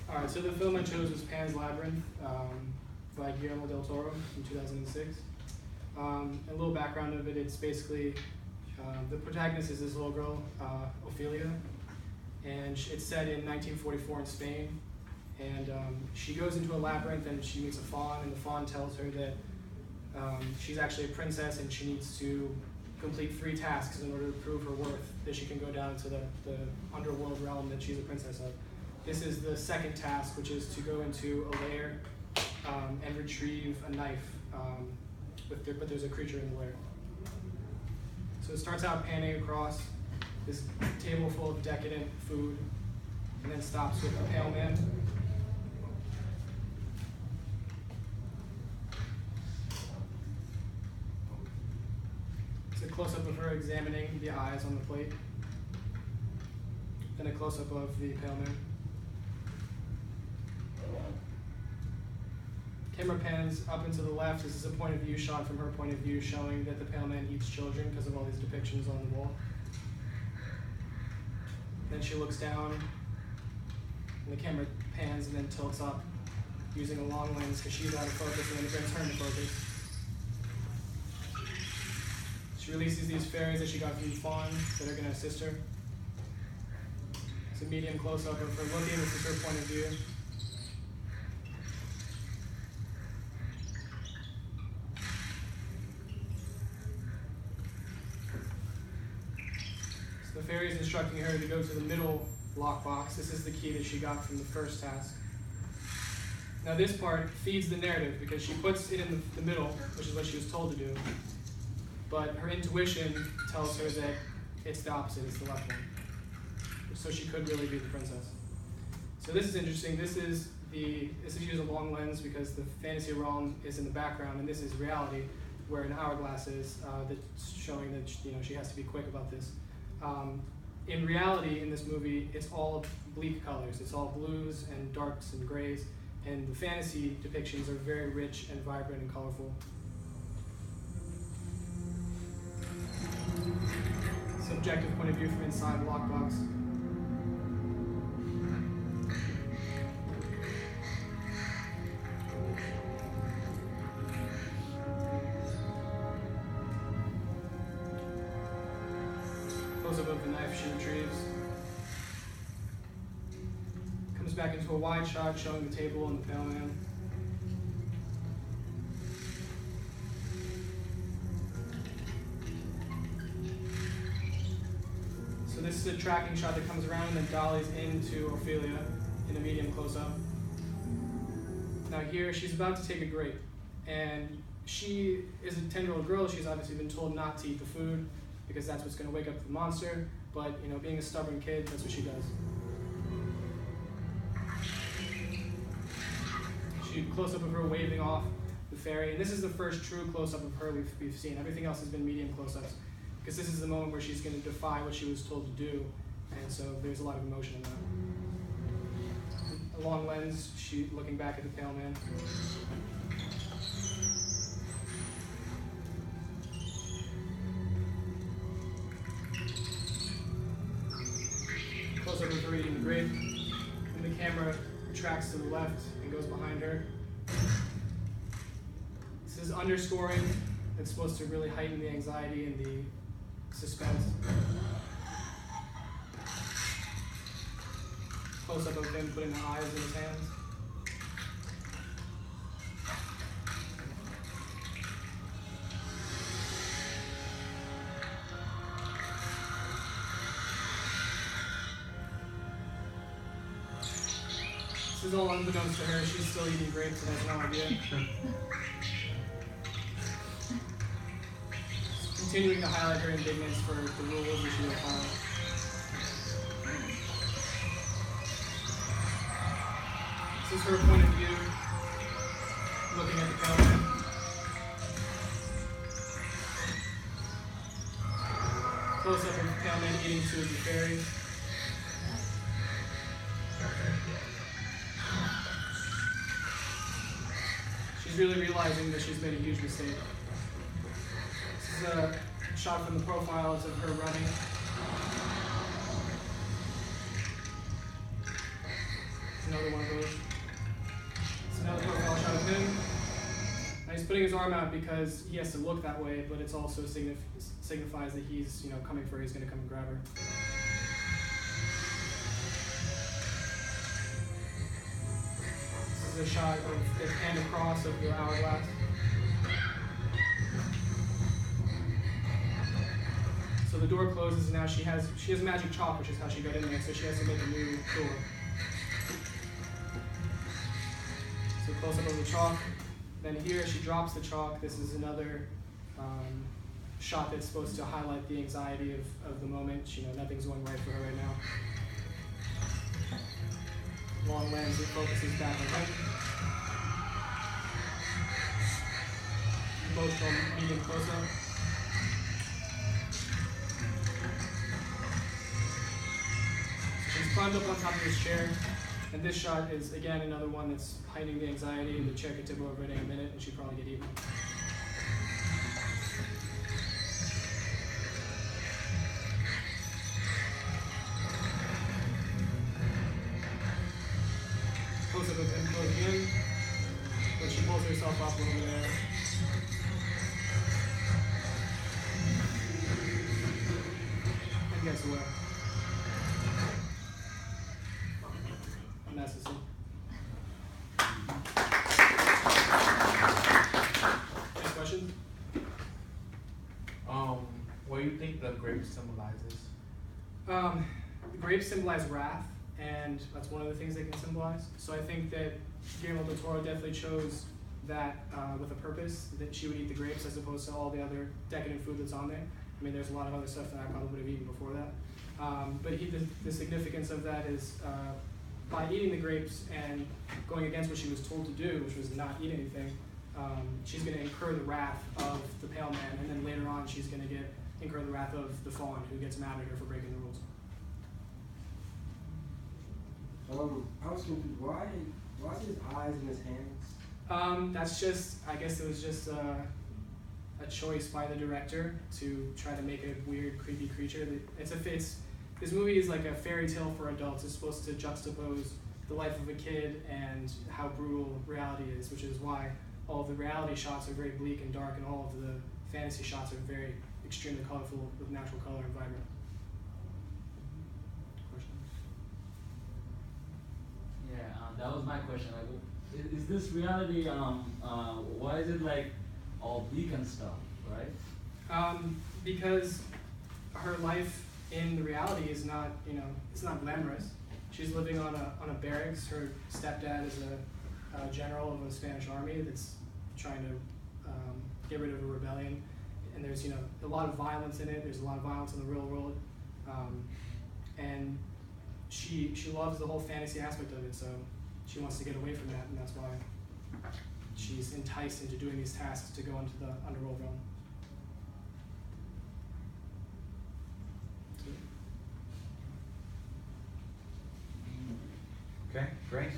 All right, so the film I chose was Pan's Labyrinth by Guillermo del Toro in 2006. A little background of it, it's basically, the protagonist is this little girl, Ophelia, and it's set in 1944 in Spain. And she goes into a labyrinth and she meets a faun, and the faun tells her that she's actually a princess and she needs to complete 3 tasks in order to prove her worth, that she can go down to the underworld realm that she's a princess of. This is the second task, which is to go into a lair and retrieve a knife, but there's a creature in the lair. So it starts out panning across this table full of decadent food, and then stops with a pale man. It's a close-up of her examining the eyes on the plate, then a close-up of the pale man. Camera pans up and to the left. This is a point of view shot from her point of view, showing that the pale man eats children because of all these depictions on the wall. Then she looks down, and the camera pans and then tilts up using a long lens because she's out of focus, and then it brings her into focus. She releases these fairies that she got from the faun that are going to assist her. It's a medium close-up of her looking. This is her point of view. The fairy is instructing her to go to the middle lockbox. This is the key that she got from the first task. Now this part feeds the narrative because she puts it in the middle, which is what she was told to do. But her intuition tells her that it's the opposite, it's the left one. So she could really be the princess. So this is interesting. This is used a long lens because the fantasy realm is in the background, and this is reality, where an hourglass is that's showing that she has to be quick about this. In reality, in this movie, it's all bleak colors. It's all blues and darks and grays, and the fantasy depictions are very rich and vibrant and colorful. Subjective point of view from inside the lockbox. Close-up of the knife she retrieves. Comes back into a wide shot showing the table and the pale man. So this is a tracking shot that comes around and then dollies into Ophelia in a medium close-up. Now here, she's about to take a grape, and she is a 10-year-old girl. She's obviously been told not to eat the food because that's what's going to wake up the monster, but being a stubborn kid, that's what she does. She close-up of her waving off the fairy, and this is the first true close-up of her we've seen. Everything else has been medium close-ups, because this is the moment where she's going to defy what she was told to do, and so there's a lot of emotion in that. A long lens, she looking back at the pale man. Close-up of her eating the grape, and the camera tracks to the left and goes behind her. This is underscoring. It's supposed to really heighten the anxiety and the suspense. Close-up of him putting the eyes in his hands. This is all unbeknownst to her. She's still eating grapes and has no idea. Continuing to highlight her indignance for the rules that she will follow. This is her point of view, looking at the pale man. Close up of the pale man eating 2 of the fairies. She's really realizing that she's made a huge mistake. This is a shot from the profiles of her running. It's another one of those. It's another profile shot of him. Now he's putting his arm out because he has to look that way, but it's also signifies that he's coming for her. He's going to come and grab her. This is a shot of the hand across of the hourglass. So the door closes, and now she has magic chalk, which is how she got in there, so she has to make a new door. So close up of the chalk. Then here she drops the chalk. This is another shot that's supposed to highlight the anxiety of the moment. Nothing's going right for her right now. Long lens, it focuses back on him. Emotional medium close-up. She's climbed up on top of this chair, and this shot is again another one that's heightening the anxiety. The chair could tip over in a minute, and she'd probably get eaten. Close up of him closing in, but she pulls herself up over there. And gets away. And that's the scene. Any questions? What do you think the grape symbolizes? The grapes symbolize wrath, and that's one of the things they can symbolize. So I think that Guillermo del Toro definitely chose that with a purpose, that she would eat the grapes as opposed to all the other decadent food that's on there. I mean, there's a lot of other stuff that I probably would have eaten before that. But the significance of that is by eating the grapes and going against what she was told to do, which was not eat anything, she's going to incur the wrath of the pale man, and then later on she's going to incur the wrath of the fawn, who gets mad at her for breaking the rules. I was confused. Why is his eyes in his hands? That's just, I guess it was just a choice by the director to try to make a weird, creepy creature. This movie is like a fairy tale for adults. It's supposed to juxtapose the life of a kid and how brutal reality is, which is why all of the reality shots are very bleak and dark, and all of the fantasy shots are very extremely colorful with natural color and vibrant. Yeah, that was my question. Like, is this reality? Why is it like all bleak and stuff, right? Because her life in the reality is not, it's not glamorous. She's living on a barracks. Her stepdad is a general of a Spanish army that's trying to get rid of a rebellion, and there's a lot of violence in it. There's a lot of violence in the real world, and she loves the whole fantasy aspect of it, so she wants to get away from that, and that's why she's enticed into doing these tasks to go into the underworld realm. Okay, great.